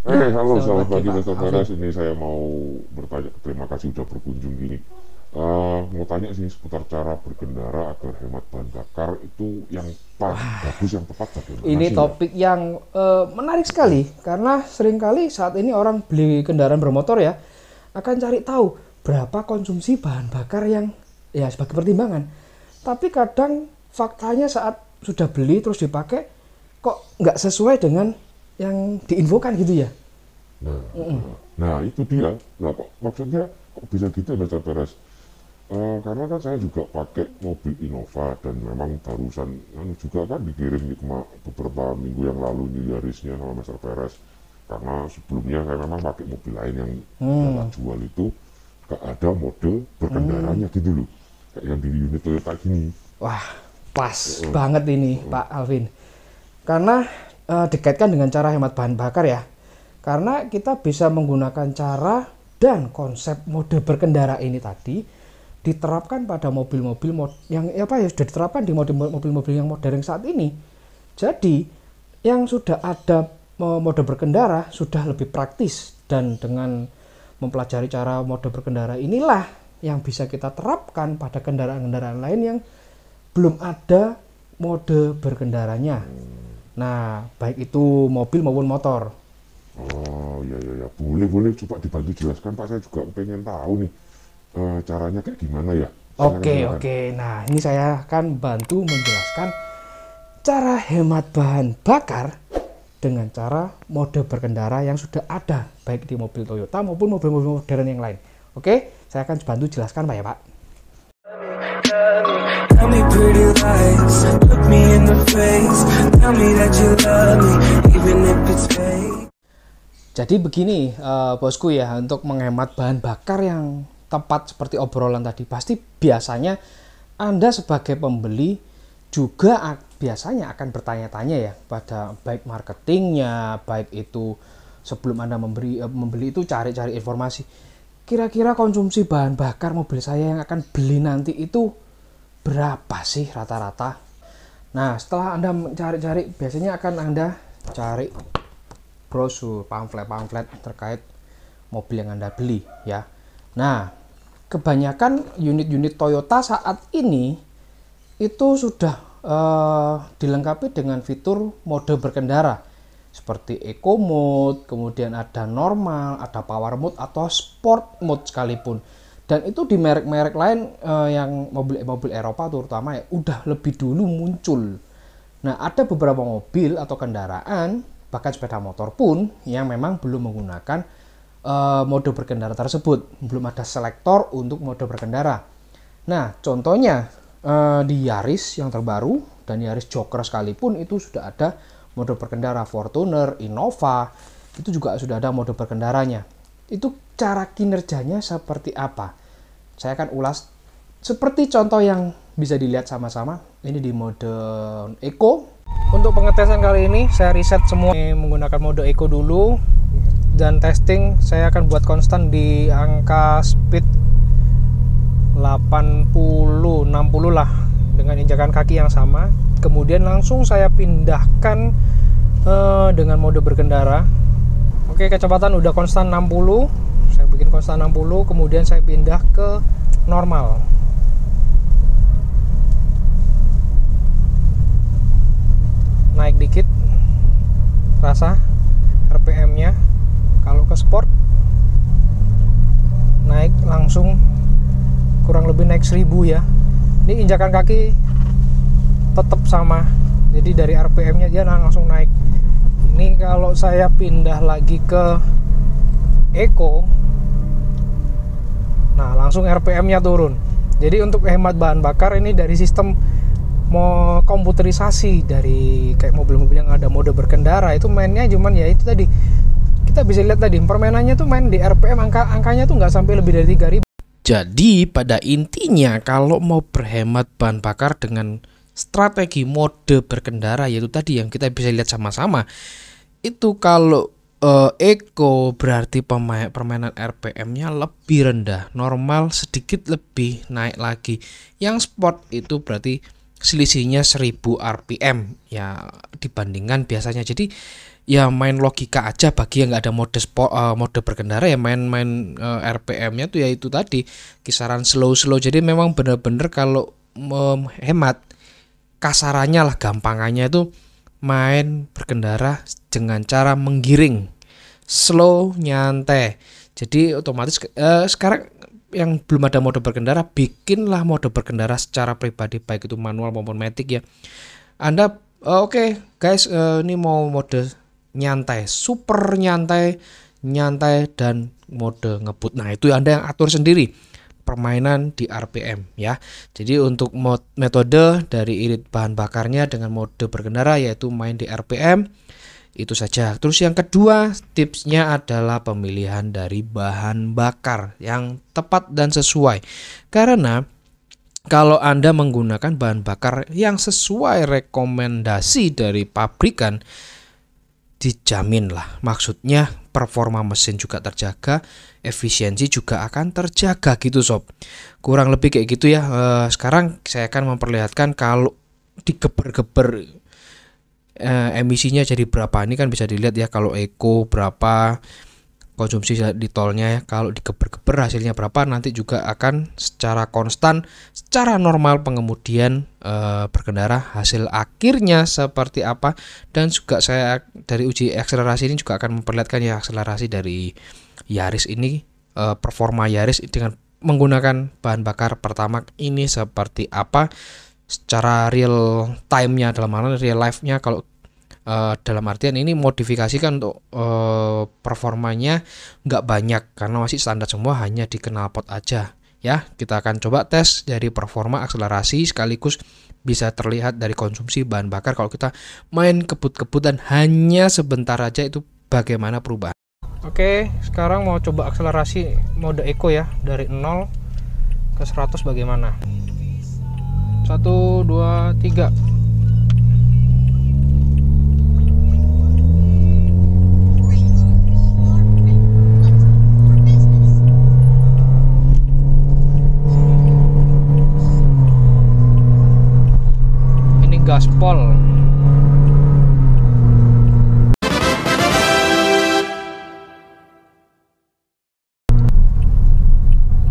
Halo, Selamat selamat pagi pagi Pak Mr. Alvin. Peres. Ini saya mau bertanya, terima kasih udah berkunjung gini. Mau tanya sih seputar cara berkendara agar hemat bahan bakar itu yang paling bagus, yang tepat bagaimana Ini sih ya? topik yang menarik sekali karena seringkali saat ini orang beli kendaraan bermotor ya akan cari tahu berapa konsumsi bahan bakar yang ya sebagai pertimbangan. Tapi kadang faktanya saat sudah beli terus dipakai kok nggak sesuai dengan yang diinfokan gitu ya. Nah, nah itu dia. Nah, kok maksudnya kok bisa gitu ya Mr. Peres? Karena kan saya juga pakai mobil Innova dan memang barusan juga kan dikirim beberapa minggu yang lalu ini Yarisnya sama Mr. Peres. Karena sebelumnya saya memang pakai mobil lain yang udah tak jual itu gak ada mode berkendaranya gitu loh. Kayak yang di unit Toyota gini. Wah, pas banget ini Pak Alvin. Karena dikaitkan dengan cara hemat bahan bakar ya. Karena kita bisa menggunakan cara dan konsep mode berkendara ini tadi diterapkan pada mobil-mobil yang apa ya sudah diterapkan di mobil-mobil yang modern saat ini. Jadi yang sudah ada mode berkendara sudah lebih praktis dan dengan mempelajari cara mode berkendara inilah yang bisa kita terapkan pada kendaraan-kendaraan lain yang belum ada mode berkendaranya. Nah, baik itu mobil maupun motor. Oh iya iya iya, boleh boleh coba dibantu jelaskan Pak, saya juga pengen tahu nih caranya kayak gimana ya. Silakan Oke, silakan. oke. Nah, ini saya akan bantu menjelaskan cara hemat bahan bakar dengan cara mode berkendara yang sudah ada baik di mobil Toyota maupun mobil-mobil modern yang lain. Oke, saya akan bantu jelaskan Pak ya Pak. Tell me pretty lies, look me in the face. Tell me that you love me, even if it's fake. Jadi begini bosku ya, untuk menghemat bahan bakar yang tepat seperti obrolan tadi, pasti biasanya Anda sebagai pembeli juga biasanya akan bertanya-tanya ya pada baik marketingnya, baik itu sebelum Anda membeli itu cari-cari informasi. Kira-kira konsumsi bahan bakar mobil saya yang akan beli nanti itu berapa sih rata-rata? Nah, setelah Anda mencari-cari, biasanya akan Anda cari brosur, pamflet-pamflet terkait mobil yang Anda beli ya. Nah, kebanyakan unit-unit Toyota saat ini itu sudah dilengkapi dengan fitur mode berkendara seperti Eco Mode, kemudian ada normal, ada Power Mode atau Sport Mode sekalipun. Dan itu di merek-merek lain yang mobil-mobil Eropa terutama ya udah lebih dulu muncul. Nah, ada beberapa mobil atau kendaraan, bahkan sepeda motor pun yang memang belum menggunakan mode berkendara tersebut. Belum ada selektor untuk mode berkendara. Nah, contohnya di Yaris yang terbaru dan Yaris Joker sekalipun itu sudah ada mode berkendara. Fortuner, Innova, itu juga sudah ada mode berkendaranya. Itu cara kinerjanya seperti apa? Saya akan ulas seperti contoh yang bisa dilihat sama-sama. Ini di mode Eco. Untuk pengetesan kali ini saya reset semua menggunakan mode Eco dulu, dan testing saya akan buat konstan di angka speed 80 60 lah dengan injakan kaki yang sama. Kemudian langsung saya pindahkan dengan mode berkendara. Oke, kecepatan udah konstan 60. Saya bikin konstan 60, kemudian saya pindah ke normal. Naik dikit rasa RPM-nya. Kalau ke sport naik langsung kurang lebih naik 1000 ya. Ini injakan kaki tetap sama, jadi dari RPM-nya dia langsung naik. Ini kalau saya pindah lagi ke Eco, nah langsung RPM-nya turun. Jadi untuk hemat bahan bakar ini dari sistem mau komputerisasi dari kayak mobil-mobil yang ada mode berkendara itu mainnya cuman ya itu tadi, kita bisa lihat tadi permainannya tuh main di RPM, angkanya tuh nggak sampai lebih dari 3000. Jadi pada intinya kalau mau berhemat bahan bakar dengan strategi mode berkendara yaitu tadi yang kita bisa lihat sama-sama, itu kalau Eco berarti permainan RPM-nya lebih rendah, normal sedikit lebih naik lagi. Yang sport itu berarti selisihnya 1000 rpm ya dibandingkan biasanya. Jadi ya main logika aja bagi yang nggak ada mode berkendara, ya main RPM-nya tuh ya itu tadi kisaran slow. Jadi memang bener-bener kalau hemat kasarannya lah, gampangannya itu main berkendara dengan cara menggiring slow, nyantai. Jadi otomatis sekarang yang belum ada mode berkendara, bikinlah mode berkendara secara pribadi, baik itu manual maupun matic ya. Anda oke, guys, ini mau mode nyantai, super nyantai dan mode ngebut. Nah, itu Anda yang atur sendiri permainan di RPM ya. Jadi untuk metode dari irit bahan bakarnya dengan mode berkendara yaitu main di RPM. Itu saja. Terus yang kedua, tipsnya adalah pemilihan dari bahan bakar yang tepat dan sesuai. Karena kalau Anda menggunakan bahan bakar yang sesuai rekomendasi dari pabrikan, dijaminlah. Maksudnya performa mesin juga terjaga, efisiensi juga akan terjaga gitu sob. Kurang lebih kayak gitu ya. Sekarang saya akan memperlihatkan kalau digeber-geber emisinya jadi berapa. Ini kan bisa dilihat ya, kalau eco berapa, konsumsi di tolnya ya. Kalau digeber-geber hasilnya berapa, nanti juga akan secara konstan, secara normal pengemudian berkendara hasil akhirnya seperti apa. Dan juga saya dari uji akselerasi ini juga akan memperlihatkan ya akselerasi dari Yaris ini, performa Yaris dengan menggunakan bahan bakar Pertamax ini seperti apa secara real time-nya, dalam hal real life-nya. Kalau dalam artian ini modifikasikan untuk performanya nggak banyak karena masih standar semua, hanya di knalpot aja ya. Kita akan coba tes dari performa akselerasi sekaligus bisa terlihat dari konsumsi bahan bakar kalau kita main kebut-kebutan hanya sebentar aja, itu bagaimana perubahan. Oke, sekarang mau coba akselerasi mode eco ya, dari 0 ke 100 bagaimana. 1, 2, 3. Ini gaspol.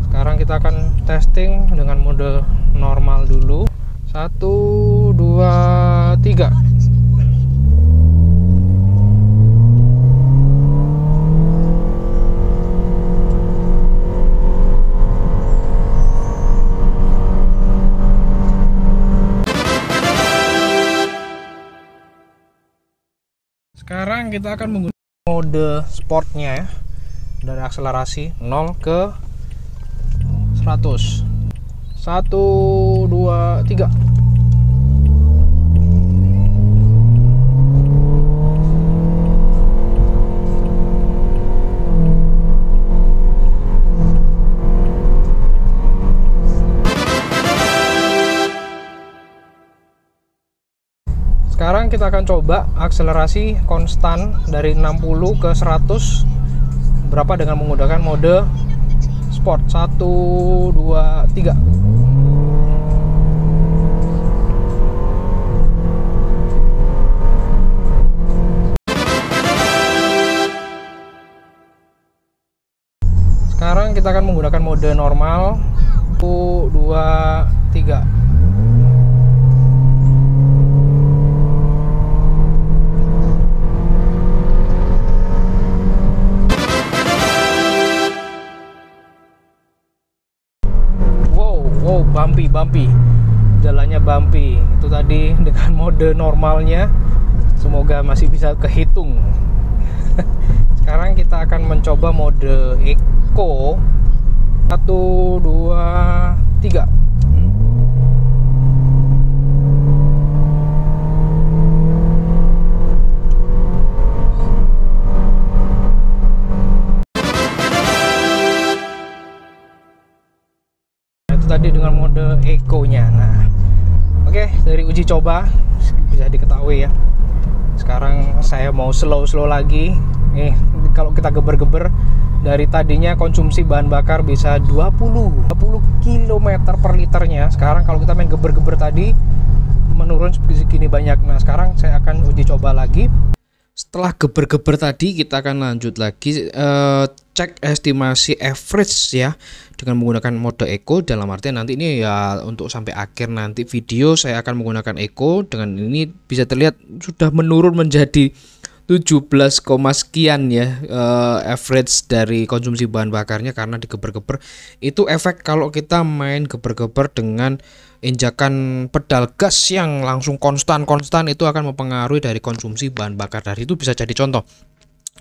Sekarang kita akan testing dengan mode normal dulu. 1, 2, 3. Sekarang kita akan menggunakan mode sportnya ya, dari akselerasi 0 ke 100. 1, 2, 3. Sekarang kita akan coba akselerasi konstan dari 60 ke 100 berapa dengan menggunakan mode sport. 1, 2, 3. Sekarang kita akan menggunakan mode normal. 1, 2, 3. Bumpy, jalannya bumpy. Itu tadi dengan mode normalnya, semoga masih bisa kehitung. Sekarang kita akan mencoba mode eco. 1, 2, 3. Tadi dengan mode eco-nya. Nah, oke, dari uji coba bisa diketahui ya. Sekarang saya mau slow lagi. Nih, kalau kita geber-geber dari tadinya konsumsi bahan bakar bisa 20 km per liternya. Sekarang kalau kita main geber-geber tadi menurun segini banyak. Nah sekarang saya akan uji coba lagi. Setelah geber-geber tadi, kita akan lanjut lagi cek estimasi average ya dengan menggunakan mode eco. Dalam artian nanti ini ya untuk sampai akhir nanti video saya akan menggunakan eco. Dengan ini bisa terlihat sudah menurun menjadi 17, sekian ya average dari konsumsi bahan bakarnya karena digeber-geber. Itu efek kalau kita main geber-geber dengan injakan pedal gas yang langsung konstan itu akan mempengaruhi dari konsumsi bahan bakar. Dari itu bisa jadi contoh.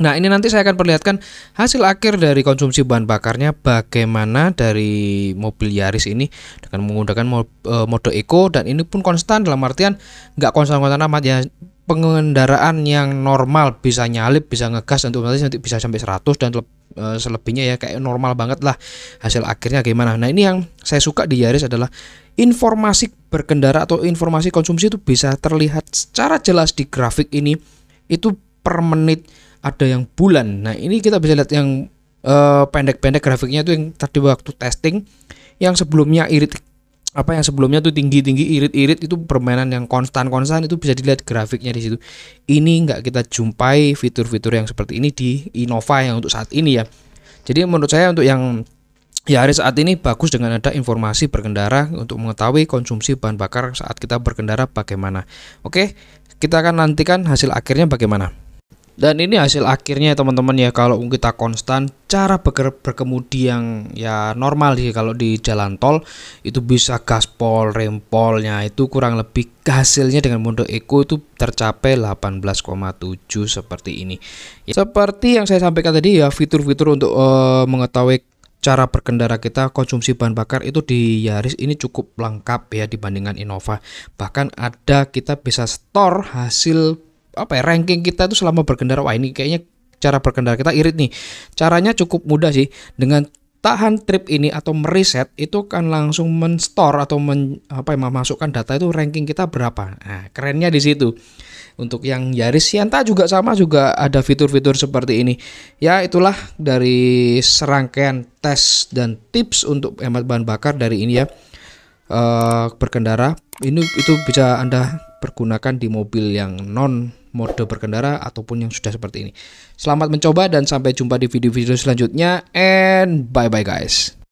Nah ini nanti saya akan perlihatkan hasil akhir dari konsumsi bahan bakarnya bagaimana dari mobil Yaris ini dengan menggunakan mode eco, dan ini pun konstan dalam artian nggak konstan-konstan amat ya. Pengendaraan yang normal bisa nyalip, bisa ngegas, dan nanti bisa sampai 100 dan selebihnya ya kayak normal banget lah. Hasil akhirnya gimana? Nah ini yang saya suka di Yaris adalah informasi berkendara atau informasi konsumsi itu bisa terlihat secara jelas di grafik ini. Itu per menit, ada yang bulan. Nah ini kita bisa lihat yang pendek-pendek grafiknya itu yang tadi waktu testing, yang sebelumnya yang sebelumnya tuh tinggi-tinggi, irit-irit, itu permainan yang konstan itu bisa dilihat grafiknya di situ. Ini nggak kita jumpai fitur-fitur yang seperti ini di Innova yang untuk saat ini ya. Jadi menurut saya untuk yang Yaris saat ini bagus dengan ada informasi berkendara untuk mengetahui konsumsi bahan bakar saat kita berkendara bagaimana. Oke, kita akan nantikan hasil akhirnya bagaimana. Dan ini hasil akhirnya teman-teman ya, kalau kita konstan cara berkemudi yang ya normal sih. Kalau di jalan tol itu bisa gaspol, rempolnya itu kurang lebih hasilnya dengan mode eco itu tercapai 18,7 seperti ini ya. Seperti yang saya sampaikan tadi ya, fitur-fitur untuk mengetahui cara berkendara kita konsumsi bahan bakar itu di Yaris ini cukup lengkap ya dibandingkan Innova. Bahkan ada kita bisa store hasil ranking kita itu selama berkendara. Wah ini kayaknya cara berkendara kita irit nih. Caranya cukup mudah sih. Dengan tahan trip ini atau mereset itu kan langsung men-store atau memasukkan data itu ranking kita berapa. Nah kerennya di situ. Untuk yang Yaris Sienta juga sama, juga ada fitur-fitur seperti ini. Ya itulah dari serangkaian tes dan tips untuk hemat bahan bakar dari ini ya. Berkendara itu bisa Anda pergunakan di mobil yang non mode berkendara ataupun yang sudah seperti ini. Selamat mencoba dan sampai jumpa di video-video selanjutnya, and bye bye guys.